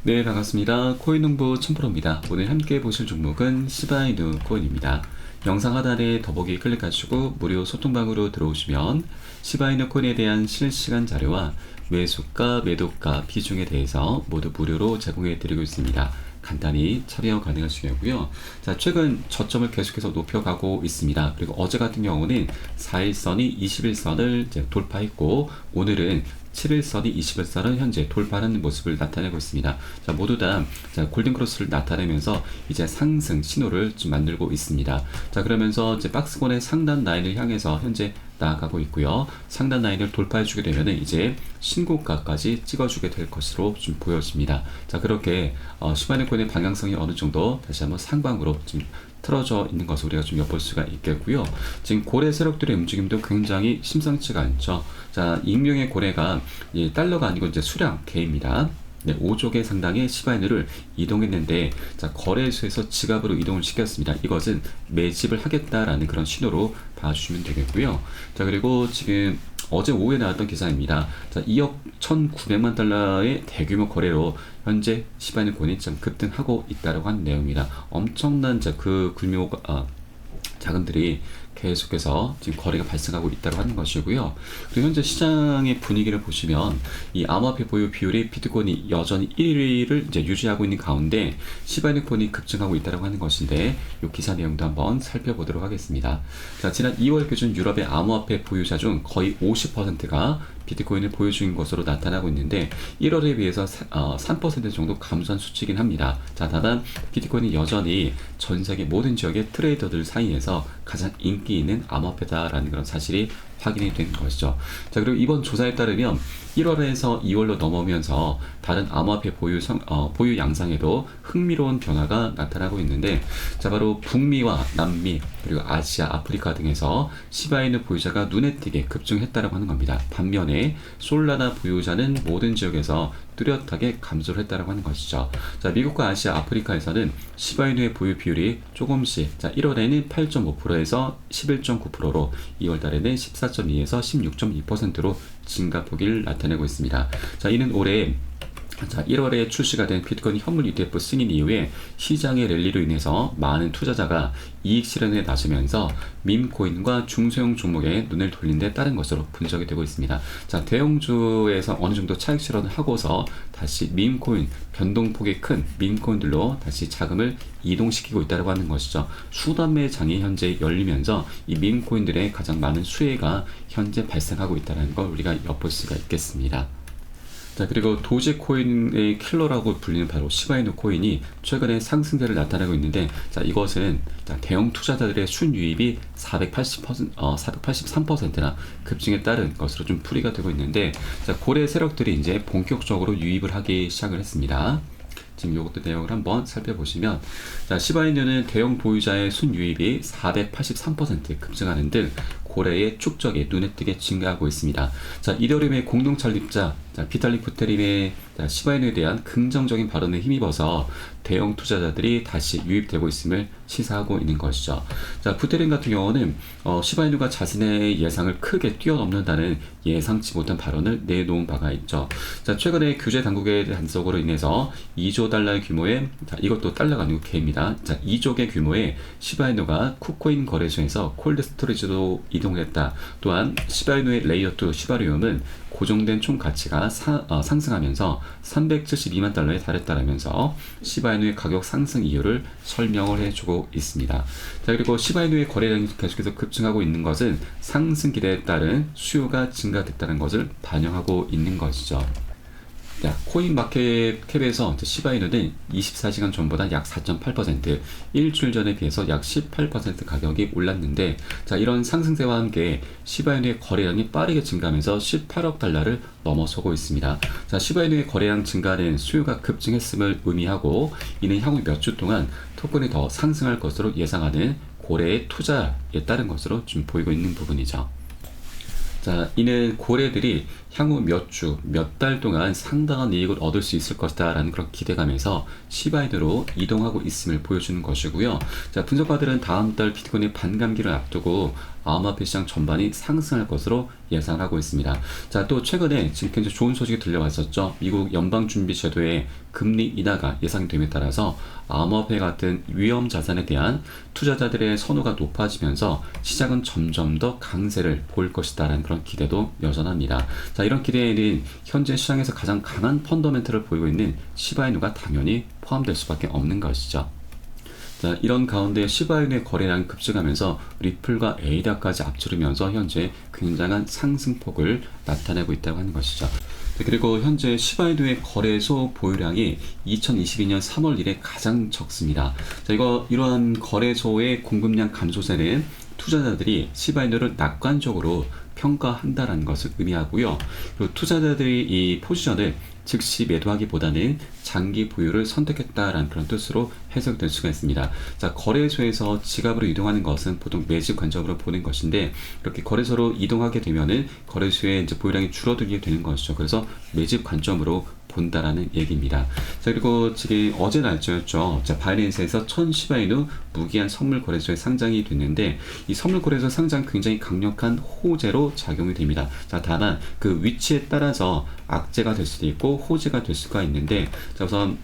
네, 반갑습니다. 코인농부 춘프로입니다. 오늘 함께 보실 종목은 시바이누 코인입니다. 영상 하단에 더보기 클릭하시고 무료 소통방으로 들어오시면 시바이누 코인에 대한 실시간 자료와 매수가, 매도가, 비중에 대해서 모두 무료로 제공해 드리고 있습니다. 간단히 참여 가능하시고요. 자, 최근 저점을 계속해서 높여가고 있습니다. 그리고 어제 같은 경우는 4일선이 21선을 이제 돌파했고, 오늘은 7일선이 21선을 현재 돌파하는 모습을 나타내고 있습니다. 자, 모두 다 골든크로스를 나타내면서 이제 상승 신호를 좀 만들고 있습니다. 자, 그러면서 이제 박스권의 상단 라인을 향해서 현재 나아가고 있고요. 상단 라인을 돌파해주게 되면 이제 신고가까지 찍어주게 될 것으로 좀 보여집니다. 자, 그렇게 시바이누 코인의 방향성이 어느 정도 다시 한번 상방으로 좀 틀어져 있는 것을 우리가 좀 엿볼 수가 있겠고요. 지금 고래 세력들의 움직임도 굉장히 심상치가 않죠. 자, 익명의 고래가 달러가 아니고 이제 수량 개입니다. 네, 5조 개 상당의 시바이누를 이동했는데, 자, 거래소에서 지갑으로 이동을 시켰습니다. 이것은 매집을 하겠다라는 그런 신호로 봐주시면 되겠고요. 자, 그리고 지금 어제 오후에 나왔던 기사입니다. 자, 2억 1,900만 달러의 대규모 거래로 현재 시바이누 코인이 좀 급등하고 있다고 하는 내용입니다. 엄청난 그 규모 자금들이 계속해서 지금 거래가 발생하고 있다고 하는 것이고요. 그리고 현재 시장의 분위기를 보시면 이 암호화폐 보유 비율이 비트코인이 여전히 1위를 이제 유지하고 있는 가운데 시바이누 코인이 급증하고 있다고 하는 것인데, 이 기사 내용도 한번 살펴보도록 하겠습니다. 자, 지난 2월 기준 유럽의 암호화폐 보유자 중 거의 50%가 비트코인을 보유 중인 것으로 나타나고 있는데, 1월에 비해서 3% 정도 감소한 수치이긴 합니다. 자, 다만 비트코인이 여전히 전 세계 모든 지역의 트레이더들 사이에서 가장 인기 있는 암호화폐다라는 그런 사실이 확인이 된 것이죠. 자, 그리고 이번 조사에 따르면 1월에서 2월로 넘어오면서 다른 암호화폐 보유 양상에도 흥미로운 변화가 나타나고 있는데, 자, 바로 북미와 남미 그리고 아시아, 아프리카 등에서 시바이누 보유자가 눈에 띄게 급증했다고 하는 겁니다. 반면에 솔라나 보유자는 모든 지역에서 뚜렷하게 감소를 했다고 하는 것이죠. 자, 미국과 아시아, 아프리카에서는 시바이누의 보유 비율이 조금씩, 자, 1월에는 8.5%에서 11.9%로 2월 달에는 14.2에서 16.2%로 증가폭을 나타내고 있습니다. 자, 이는 올해 1월에 출시가 된 비트코인 현물 ETF 승인 이후에 시장의 랠리로 인해서 많은 투자자가 이익 실현에 나서면서 밈코인과 중소형 종목에 눈을 돌린 데 따른 것으로 분석이 되고 있습니다. 자, 대형주에서 어느 정도 차익 실현을 하고서 다시 밈코인, 변동폭이 큰 밈코인들로 다시 자금을 이동시키고 있다고 하는 것이죠. 수단 매장이 현재 열리면서 이 밈코인들의 가장 많은 수혜가 현재 발생하고 있다는 걸 우리가 엿볼 수가 있겠습니다. 자, 그리고 도지코인의 킬러라고 불리는 바로 시바이누 코인이 최근에 상승세를 나타내고 있는데, 자, 이것은 대형 투자자들의 순유입이 483%나 급증에 따른 것으로 좀 풀이가 되고 있는데, 자, 고래 세력들이 이제 본격적으로 유입을 하기 시작을 했습니다. 지금 이것도 내용을 한번 살펴보시면, 자, 시바이누는 대형 보유자의 순유입이 483% 급증하는 등 고래의 축적이 눈에 띄게 증가하고 있습니다. 자, 이더리움의 공동 창립자 비탈릭 부테린의 시바이누에 대한 긍정적인 발언에 힘입어서 대형 투자자들이 다시 유입되고 있음을 시사하고 있는 것이죠. 자, 부테린 같은 경우는 시바이누가 자신의 예상을 크게 뛰어넘는다는 예상치 못한 발언을 내놓은 바가 있죠. 자, 최근에 규제 당국의 단속으로 인해서 2조 달러의 규모의, 자, 이것도 달러가 아니고 개입니다. 자, 2조 개 규모의 시바이누가 쿠코인 거래소에서 콜드 스토리지로 이동했다. 또한 시바이누의 레이어2 시바리움은 고정된 총 가치가 상승하면서 372만 달러에 달했다라면서 시바이누의 가격 상승 이유를 설명을 해주고 있습니다. 자, 그리고 시바이누의 거래량이 계속해서 급증하고 있는 것은 상승 기대에 따른 수요가 증가됐다는 것을 반영하고 있는 것이죠. 자, 코인마켓캡에서 시바이누는 24시간 전보다 약 4.8%, 일주일 전에 비해서 약 18% 가격이 올랐는데, 자, 이런 상승세와 함께 시바이누의 거래량이 빠르게 증가하면서 18억 달러를 넘어서고 있습니다. 자, 시바이누의 거래량 증가는 수요가 급증했음을 의미하고, 이는 향후 몇 주 동안 토큰이 더 상승할 것으로 예상하는 고래의 투자에 따른 것으로 좀 보이고 있는 부분이죠. 자, 이는 고래들이 향후 몇 주, 몇 달 동안 상당한 이익을 얻을 수 있을 것이다 라는 그런 기대감에서 시바이누로 이동하고 있음을 보여주는 것이고요. 자, 분석가들은 다음 달 비트코인의 반감기를 앞두고 암호화폐 시장 전반이 상승할 것으로 예상하고 있습니다. 자, 또 최근에 지금 굉장히 좋은 소식이 들려왔었죠. 미국 연방준비제도의 금리 인하가 예상됨에 따라서 암호화폐 같은 위험 자산에 대한 투자자들의 선호가 높아지면서 시장은 점점 더 강세를 보일 것이다라는 그런 기대도 여전합니다. 자, 이런 기대에는 현재 시장에서 가장 강한 펀더멘트를 보이고 있는 시바이누가 당연히 포함될 수밖에 없는 것이죠. 자, 이런 가운데 시바이누의 거래량이 급증하면서 리플과 에이다까지 앞지르면서 현재 굉장한 상승폭을 나타내고 있다고 하는 것이죠. 그리고 현재 시바이누의 거래소 보유량이 2022년 3월 이래 가장 적습니다. 자, 이러한 거래소의 공급량 감소세는 투자자들이 시바이누를 낙관적으로 평가한다라는 것을 의미하고요. 그리고 투자자들이 이 포지션을 즉시 매도하기보다는 장기 보유를 선택했다라는 그런 뜻으로 해석될 수가 있습니다. 자, 거래소에서 지갑으로 이동하는 것은 보통 매집 관점으로 보는 것인데, 이렇게 거래소로 이동하게 되면은 거래소의 이제 보유량이 줄어들게 되는 것이죠. 그래서 매집 관점으로 본다라는 얘기입니다. 자, 그리고 지금 어제 날짜였죠. 자, 바이낸스에서 1000시바이누 무기한 선물 거래소에 상장이 됐는데, 이 선물 거래소 상장 굉장히 강력한 호재로 작용이 됩니다. 자, 다만 그 위치에 따라서 악재가 될 수도 있고 호재가 될 수가 있는데, 자, 우선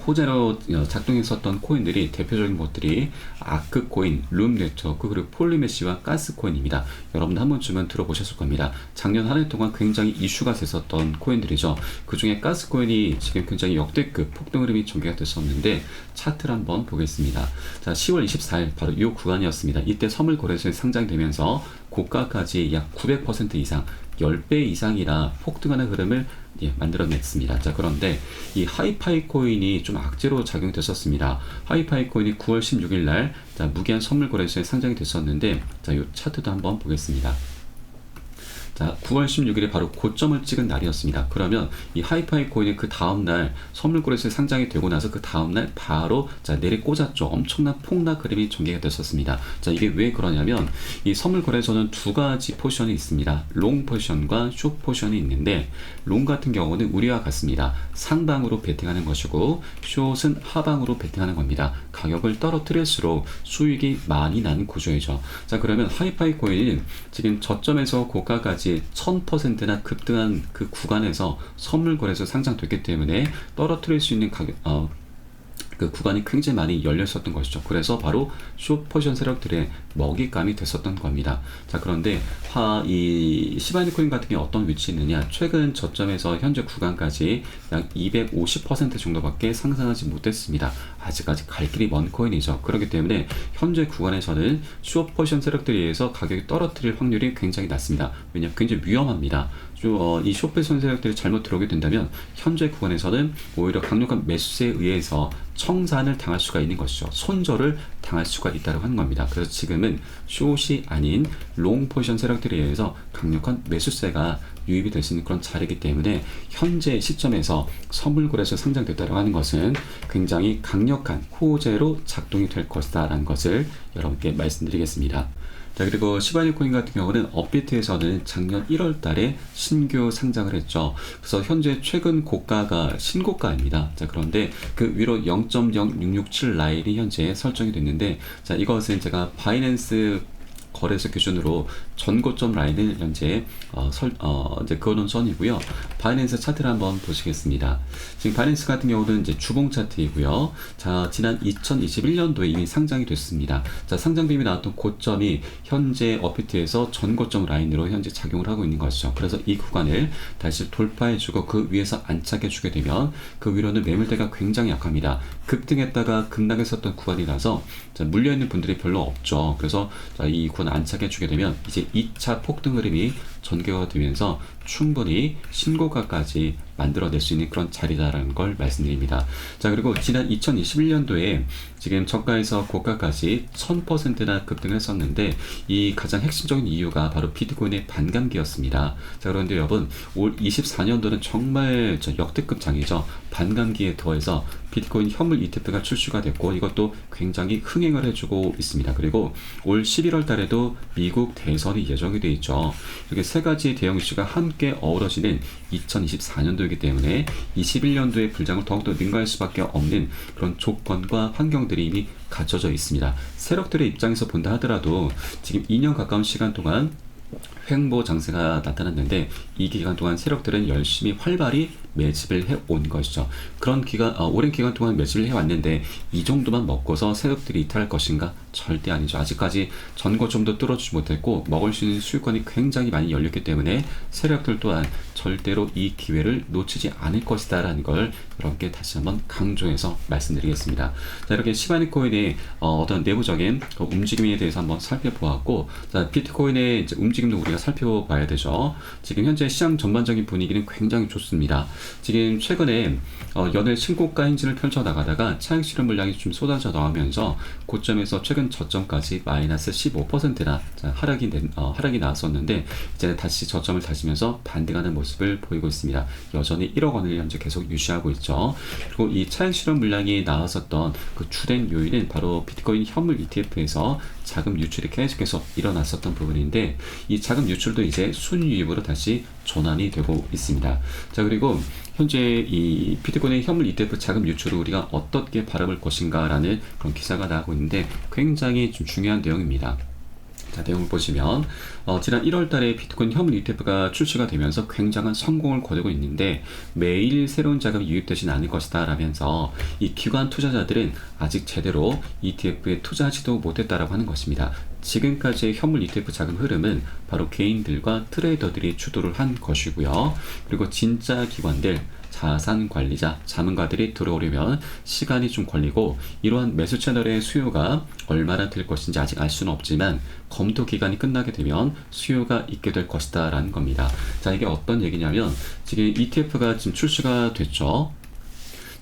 호재로 작동했었던 코인들이 대표적인 것들이 아크 코인, 룸 네트워크, 그리고 폴리메시와 가스 코인입니다. 여러분들 한 번쯤은 들어보셨을 겁니다. 작년 한 해 동안 굉장히 이슈가 됐었던 코인들이죠. 그 중에 가스 코인이 지금 굉장히 역대급 폭등 흐름이 전개가 됐었는데, 차트를 한번 보겠습니다. 자, 10월 24일 바로 이 구간이었습니다. 이때 선물 거래소에 상장되면서 고가까지 약 900% 이상, 10배 이상이나 폭등하는 흐름을 만들어냈습니다. 자, 그런데 이 하이파이 코인이 좀 악재로 작용됐었습니다. 하이파이 코인이 9월 16일 날 무기한 선물 거래소에 상장이 됐었는데, 자, 이 차트도 한번 보겠습니다. 자, 9월 16일에 바로 고점을 찍은 날이었습니다. 그러면 이 하이파이 코인이 그 다음날 선물 거래소에 상장이 되고 나서 그 다음날 바로 내리꽂았죠. 엄청난 폭락 흐름이 전개가 됐었습니다. 자, 이게 왜 그러냐면 이 선물 거래소는 두 가지 포지션이 있습니다. 롱 포지션과 숏 포지션이 있는데, 롱 같은 경우는 우리와 같습니다. 상방으로 베팅하는 것이고 숏은 하방으로 베팅하는 겁니다. 가격을 떨어뜨릴수록 수익이 많이 나는 구조이죠. 자, 그러면 하이파이 코인은 지금 저점에서 고가까지 1000%나 급등한 그 구간에서 선물 거래소 상장됐기 때문에 떨어뜨릴 수 있는 가격, 그 구간이 굉장히 많이 열려 있었던 것이죠. 그래서 바로 숏 포지션 세력들의 먹잇감이 됐었던 겁니다. 자, 그런데 이 시바이누 코인 같은 게 어떤 위치에 있느냐, 최근 저점에서 현재 구간까지 약 250% 정도밖에 상승하지 못했습니다. 아직까지 갈 길이 먼 코인이죠. 그렇기 때문에 현재 구간에서는 숏 포지션 세력들에 의해서 가격이 떨어뜨릴 확률이 굉장히 낮습니다. 왜냐하면 굉장히 위험합니다. 이 숏 포지션 세력들이 잘못 들어오게 된다면 현재 구간에서는 오히려 강력한 매수세에 의해서 청산을 당할 수가 있는 것이죠. 손절을 당할 수가 있다고 하는 겁니다. 그래서 지금은 숏이 아닌 롱 포지션 세력들에 의해서 강력한 매수세가 유입이 될 수 있는 그런 자리이기 때문에 현재 시점에서 선물 거래소에 상장됐다고 하는 것은 굉장히 강력한 호재로 작동이 될 것이다 라는 것을 여러분께 말씀드리겠습니다. 자, 그리고 시바이누 코인 같은 경우는 업비트에서는 작년 1월 달에 신규 상장을 했죠. 그래서 현재 최근 고가가 신고가입니다. 자, 그런데 그 위로 0.0667 라인이 현재 설정이 됐는데, 자, 이것은 제가 바이낸스 거래소 기준으로 전고점 라인을 현재 이제 그어놓은 선이고요. 바이낸스 차트를 한번 보시겠습니다. 지금 바이낸스 같은 경우는 이제 주봉 차트이고요. 자, 지난 2021년도에 이미 상장이 됐습니다. 자, 상장 비밀이 나왔던 고점이 현재 업비트에서 전고점 라인으로 현재 작용을 하고 있는 것이죠. 그래서 이 구간을 다시 돌파해주고 그 위에서 안착해주게 되면 그 위로는 매물대가 굉장히 약합니다. 급등했다가 급락했었던 구간이라서 물려있는 분들이 별로 없죠. 그래서 이 구간 안착해주게 되면 이제 2차 폭등 흐름이 전개가 되면서 충분히 신고가까지 만들어낼 수 있는 그런 자리다라는 걸 말씀드립니다. 자, 그리고 지난 2021년도에 지금 저가에서 고가까지 1000%나 급등했었는데, 이 가장 핵심적인 이유가 바로 비트코인의 반감기였습니다. 자, 그런데 여러분, 올 24년도는 정말 역대급 장이죠. 반감기에 더해서 비트코인 현물 ETF가 출시가 됐고 이것도 굉장히 흥행을 해주고 있습니다. 그리고 올 11월 달에도 미국 대선이 예정이 되어 있죠. 이렇게 세 가지 대형 이슈가 함께 어우러지는 2024년도이기 때문에 21년도의 불장을 더욱더 능가할 수밖에 없는 그런 조건과 환경들이 이미 갖춰져 있습니다. 세력들의 입장에서 본다 하더라도 지금 2년 가까운 시간 동안 횡보 장세가 나타났는데 이 기간 동안 세력들은 열심히 활발히 매집을 해온 것이죠. 그런 오랜 기간 동안 매집을 해왔는데 이 정도만 먹고서 세력들이 이탈할 것인가? 절대 아니죠. 아직까지 전고점도 뚫어주지 못했고 먹을 수 있는 수익권이 굉장히 많이 열렸기 때문에 세력들 또한 절대로 이 기회를 놓치지 않을 것이다 라는 걸 여러분께 다시 한번 강조해서 말씀드리겠습니다. 자, 이렇게 시바이누 코인의 어떤 내부적인 움직임에 대해서 한번 살펴보았고, 자, 비트코인의 이제 움직임도 우리가 살펴봐야 되죠. 지금 현재 시장 전반적인 분위기는 굉장히 좋습니다. 지금 최근에 연일 신고가 행진을 펼쳐나가다가 차익 실현 물량이 좀 쏟아져 나오면서 고점에서 최근 저점까지 마이너스 15%나 하락이 나왔었는데 이제 다시 저점을 다지면서 반등하는 모습을 보이고 있습니다. 여전히 1억 원을 현재 계속 유지하고 있죠. 그리고 이 차익 실현 물량이 나왔었던 그 주된 요인은 바로 비트코인 현물 ETF에서 자금 유출이 계속해서 일어났었던 부분인데 이 자금 유출도 이제 순유입으로 다시 전환이 되고 있습니다. 자, 그리고 현재 이 비트코인의 현물 ETF 자금 유출을 우리가 어떻게 바라볼 것인가라는 그런 기사가 나오고 있는데 굉장히 좀 중요한 내용입니다. 자, 내용을 보시면 지난 1월 달에 비트코인 현물 ETF가 출시가 되면서 굉장한 성공을 거두고 있는데 매일 새로운 자금이 유입되진 않을 것이다 라면서 이 기관 투자자들은 아직 제대로 ETF에 투자하지도 못했다라고 하는 것입니다. 지금까지의 현물 ETF 자금 흐름은 바로 개인들과 트레이더들이 주도를 한 것이고요. 그리고 진짜 기관들, 자산관리자, 자문가들이 들어오려면 시간이 좀 걸리고 이러한 매수 채널의 수요가 얼마나 될 것인지 아직 알 수는 없지만 검토 기간이 끝나게 되면 수요가 있게 될 것이다 라는 겁니다. 자, 이게 어떤 얘기냐면 지금 ETF가 지금 출시가 됐죠.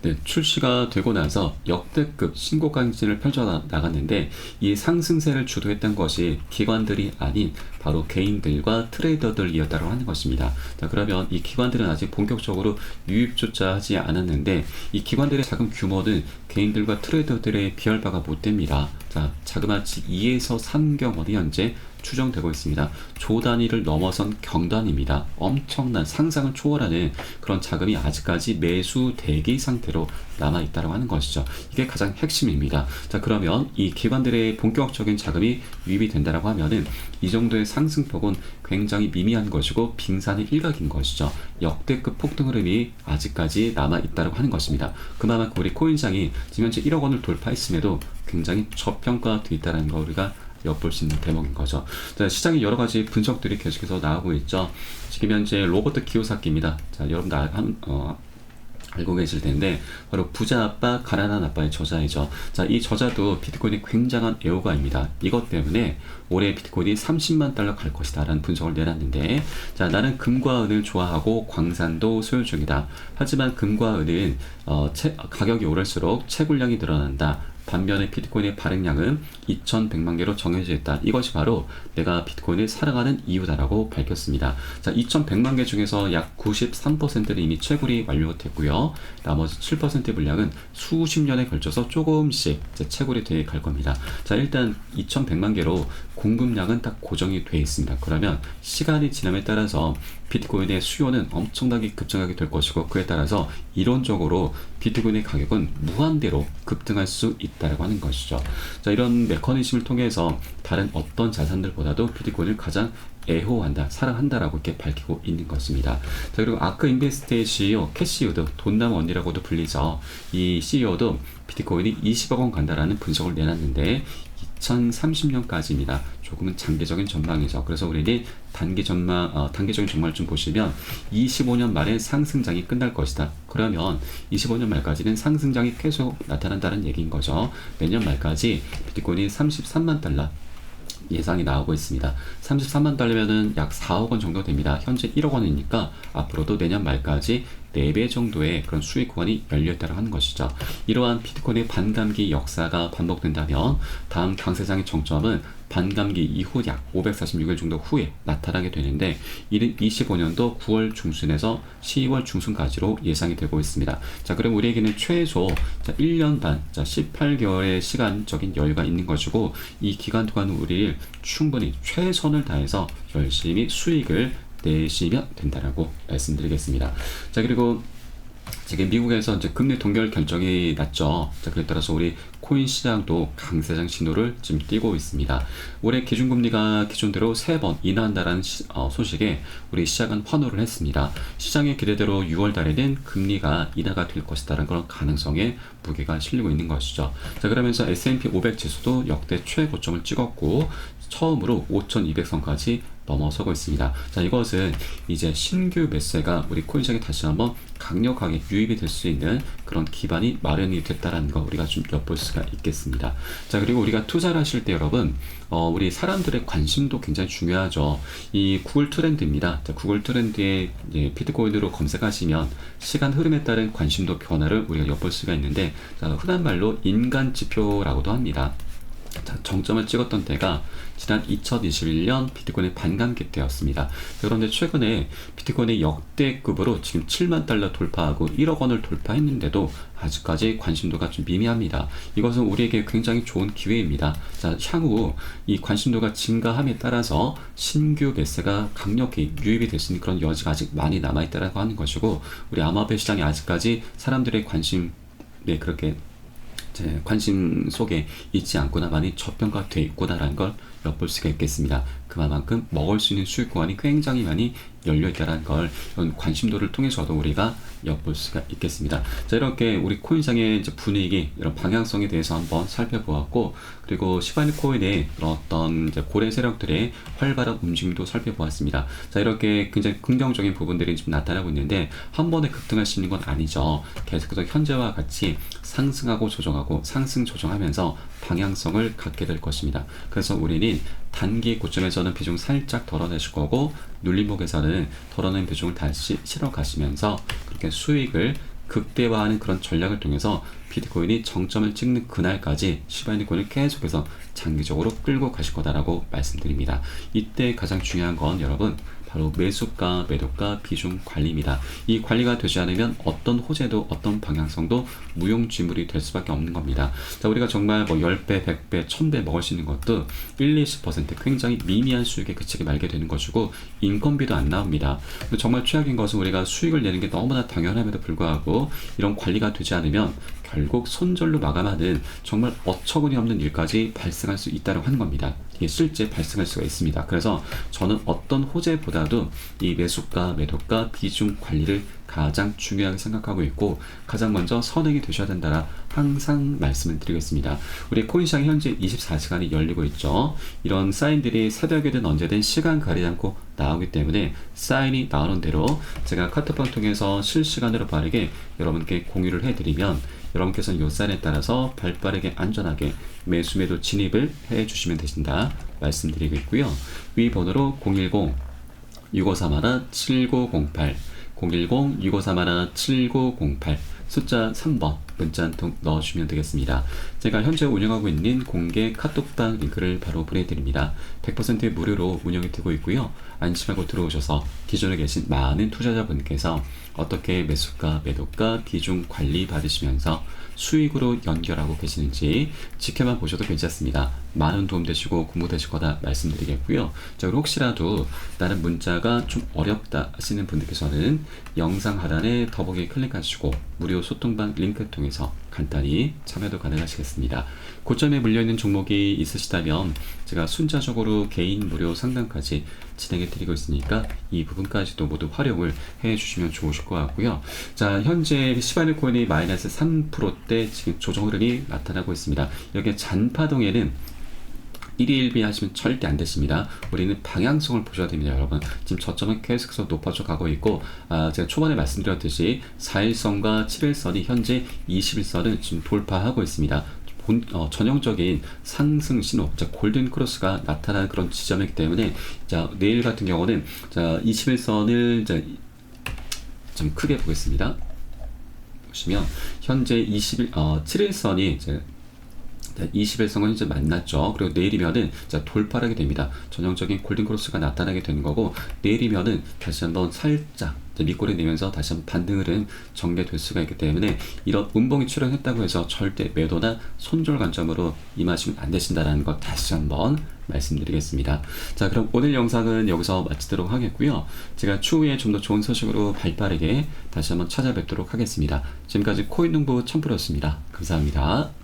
네, 출시가 되고 나서 역대급 신고가 행진을 펼쳐나갔는데 이 상승세를 주도했던 것이 기관들이 아닌 바로 개인들과 트레이더들이었다고 하는 것입니다. 자, 그러면 이 기관들은 아직 본격적으로 유입조차 하지 않았는데 이 기관들의 자금 규모는 개인들과 트레이더들에 비할 바가 못 됩니다. 자, 자그마치 2에서 3경 원이 현재 추정되고 있습니다. 조 단위를 넘어선 경단입니다. 엄청난 상상을 초월하는 그런 자금이 아직까지 매수 대기 상태로 남아있다고 하는 것이죠. 이게 가장 핵심입니다. 자, 그러면 이 기관들의 본격적인 자금이 유입이 된다고 하면은 이 정도의 상승폭은 굉장히 미미한 것이고 빙산의 일각인 것이죠. 역대급 폭등 흐름이 아직까지 남아있다고 하는 것입니다. 그만큼 우리 코인시장이 지금 현재 1억 원을 돌파했음에도 굉장히 저평가되어 있다는 거 우리가 엿볼 수 있는 대목인 거죠. 자, 시장의 여러 가지 분석들이 계속해서 나오고 있죠. 지금 현재 로버트 키요사키입니다. 자, 여러분들 알고 계실 텐데 바로 부자 아빠 가난한 아빠의 저자이죠. 자, 이 저자도 비트코인이 굉장한 애호가입니다. 이것 때문에 올해 비트코인이 30만 달러 갈 것이다 라는 분석을 내놨는데, 자, 나는 금과 은을 좋아하고 광산도 소유 중이다. 하지만 금과 은은 가격이 오를수록 채굴량이 늘어난다. 반면에 비트코인의 발행량은 2100만 개로 정해져 있다. 이것이 바로 내가 비트코인을 사랑하는 이유다라고 밝혔습니다. 자, 2100만 개 중에서 약 93%는 이미 채굴이 완료됐고요. 나머지 7%의 물량은 수십 년에 걸쳐서 조금씩 이제 채굴이 돼 갈 겁니다. 자, 일단 2100만 개로 공급량은 딱 고정이 돼 있습니다. 그러면 시간이 지남에 따라서 비트코인의 수요는 엄청나게 급증하게 될 것이고 그에 따라서 이론적으로 비트코인의 가격은 무한대로 급등할 수 있다고 하는 것이죠. 자, 이런 메커니즘을 통해서 다른 어떤 자산들보다도 비트코인을 가장 애호한다, 사랑한다라고 이렇게 밝히고 있는 것입니다. 자, 그리고 아크 인베스트의 CEO 캐시 우드, 돈남 언니라고도 불리죠. 이 CEO도 비트코인이 20억 원 간다라는 분석을 내놨는데 2030년까지입니다. 조금은 장기적인 전망이죠. 그래서 우리는 단기적인 전망을 좀 보시면 25년 말에 상승장이 끝날 것이다. 그러면 25년 말까지는 상승장이 계속 나타난다는 얘기인 거죠. 내년 말까지 비트코인이 33만 달러 예상이 나오고 있습니다. 33만 달러면은 약 4억 원 정도 됩니다. 현재 1억 원이니까 앞으로도 내년 말까지 4배 정도의 그런 수익 구간이 열려있다고 하는 것이죠. 이러한 비트코인의 반감기 역사가 반복된다면 다음 강세장의 정점은 반감기 이후 약 546일 정도 후에 나타나게 되는데, 이는 25년도 9월 중순에서 10월 중순까지로 예상이 되고 있습니다. 자, 그럼 우리에게는 최소 1년 반, 18개월의 시간적인 여유가 있는 것이고, 이 기간 동안 우리를 충분히 최선을 다해서 열심히 수익을 내시면 된다라고 말씀드리겠습니다. 자, 그리고 지금 미국에서 이제 금리 동결 결정이 났죠. 자, 그에 따라서 우리 코인 시장도 강세장 신호를 지금 띄고 있습니다. 올해 기준금리가 기존대로 3번 인하한다라는 소식에 우리 시장은 환호를 했습니다. 시장의 기대대로 6월 달에는 금리가 인하가 될 것이다라는 그런 가능성에 무게가 실리고 있는 것이죠. 자, 그러면서 S&P 500 지수도 역대 최고점을 찍었고 처음으로 5,200선까지 넘어서고 있습니다. 자, 이것은 이제 신규 매수가 우리 코인시장에 다시 한번 강력하게 유입이 될 수 있는 그런 기반이 마련이 됐다라는 거 우리가 좀 엿볼 수가 있겠습니다. 자, 그리고 우리가 투자를 하실 때 여러분, 우리 사람들의 관심도 굉장히 중요하죠. 이 구글 트렌드입니다. 자, 구글 트렌드에 비트코인으로 검색하시면 시간 흐름에 따른 관심도 변화를 우리가 엿볼 수가 있는데, 자, 흔한 말로 인간 지표라고도 합니다. 자, 정점을 찍었던 때가 지난 2021년 비트코인의 반감기 때였습니다. 그런데 최근에 비트코인의 역대급으로 지금 7만 달러 돌파하고 1억 원을 돌파했는데도 아직까지 관심도가 좀 미미합니다. 이것은 우리에게 굉장히 좋은 기회입니다. 자, 향후 이 관심도가 증가함에 따라서 신규 매수가 강력히 유입이 될 수 있는 그런 여지가 아직 많이 남아있다고 하는 것이고, 우리 암호화폐 시장이 아직까지 사람들의 관심, 그렇게 관심 속에 있지 않구나, 많이 저평가되어 있구나라는 걸 엿볼 수가 있겠습니다. 그만큼 먹을 수 있는 수익 구간이 굉장히 많이 열려있다는 걸, 이런 관심도를 통해서도 우리가 엿볼 수가 있겠습니다. 자, 이렇게 우리 코인상의 이제 분위기, 이런 방향성에 대해서 한번 살펴보았고, 그리고 시바이누 코인의 어떤 이제 고래 세력들의 활발한 움직임도 살펴보았습니다. 자, 이렇게 굉장히 긍정적인 부분들이 좀 나타나고 있는데, 한 번에 급등할 수 있는 건 아니죠. 계속해서 현재와 같이 상승하고 조정하고 상승 조정하면서 방향성을 갖게 될 것입니다. 그래서 우리는 단기 고점에서는 비중 살짝 덜어내실 거고, 눌림목에서는 덜어낸 비중을 다시 실어 가시면서 그렇게 수익을 극대화하는 그런 전략을 통해서 비트코인이 정점을 찍는 그날까지 시바이누 코인을 계속해서 장기적으로 끌고 가실 거다라고 말씀드립니다. 이때 가장 중요한 건 여러분, 바로 매수가, 매도가, 비중 관리입니다. 이 관리가 되지 않으면 어떤 호재도 어떤 방향성도 무용지물이 될 수밖에 없는 겁니다. 자, 우리가 정말 뭐 10배, 100배, 1000배 먹을 수 있는 것도 1, 20% 굉장히 미미한 수익에 그치게 말게 되는 것이고, 인건비도 안 나옵니다. 정말 최악인 것은 우리가 수익을 내는 게 너무나 당연함에도 불구하고 이런 관리가 되지 않으면 결국 손절로 마감하는 정말 어처구니 없는 일까지 발생할 수 있다고 하는 겁니다. 이게 실제 발생할 수가 있습니다. 그래서 저는 어떤 호재보다도 이 매수가, 매도가, 비중 관리를 가장 중요하게 생각하고 있고, 가장 먼저 선행이 되셔야 된다라 항상 말씀을 드리겠습니다. 우리 코인시장이 현재 24시간이 열리고 있죠. 이런 사인들이 새벽이든 언제든 시간 가리지 않고 나오기 때문에 사인이 나오는 대로 제가 카톡방 통해서 실시간으로 빠르게 여러분께 공유를 해드리면, 여러분께서는 이 사인에 따라서 발빠르게 안전하게 매수 매도 진입을 해주시면 되신다 말씀드리고 있고요. 위 번호로 010-6531-7908 010-6531-7908 숫자 3번 문자 한 통 넣어주시면 되겠습니다. 제가 현재 운영하고 있는 공개 카톡방 링크를 바로 보내드립니다. 100% 무료로 운영이 되고 있고요. 안심하고 들어오셔서 기존에 계신 많은 투자자분께서 어떻게 매수가, 매도가, 비중 관리 받으시면서 수익으로 연결하고 계시는지 지켜만 보셔도 괜찮습니다. 많은 도움 되시고 공부 되실 거다 말씀드리겠고요. 자, 그리고 혹시라도 나는 문자가 좀 어렵다 하시는 분들께서는 영상 하단에 더보기 클릭하시고 무료 소통방 링크 통해서 간단히 참여도 가능하시겠습니다. 고점에 물려있는 종목이 있으시다면 제가 순차적으로 개인 무료 상담까지 진행해 드리고 있으니까 이 부분까지도 모두 활용을 해 주시면 좋으실 것 같고요. 자, 현재 시바이누 코인이 마이너스 3%대 지금 조정 흐름이 나타나고 있습니다. 이렇게 잔파동에는 1위 1비 하시면 절대 안 되십니다. 우리는 방향성을 보셔야 됩니다, 여러분. 지금 저점은 계속해서 높아져 가고 있고, 제가 초반에 말씀드렸듯이 4일선과 7일선이 현재 21선을 지금 돌파하고 있습니다. 전형적인 상승 신호, 자, 골든 크로스가 나타나는 그런 지점이기 때문에, 자, 내일 같은 경우는, 자, 21선을 좀 크게 보겠습니다. 보시면, 현재 7일선이 이제 20일선은 현재 만났죠. 그리고 내일이면은 자, 돌파를 하게 됩니다. 전형적인 골든 크로스가 나타나게 되는 거고, 내일이면은 다시 한번 살짝 밑꼬리 내면서 다시 한번 반등 흐름 전개될 수가 있기 때문에, 이런 운봉이 출현했다고 해서 절대 매도나 손절 관점으로 임하시면 안 되신다라는 것 다시 한번 말씀드리겠습니다. 자, 그럼 오늘 영상은 여기서 마치도록 하겠고요. 제가 추후에 좀 더 좋은 소식으로 발빠르게 다시 한번 찾아뵙도록 하겠습니다. 지금까지 코인농부 첨프로였습니다. 감사합니다.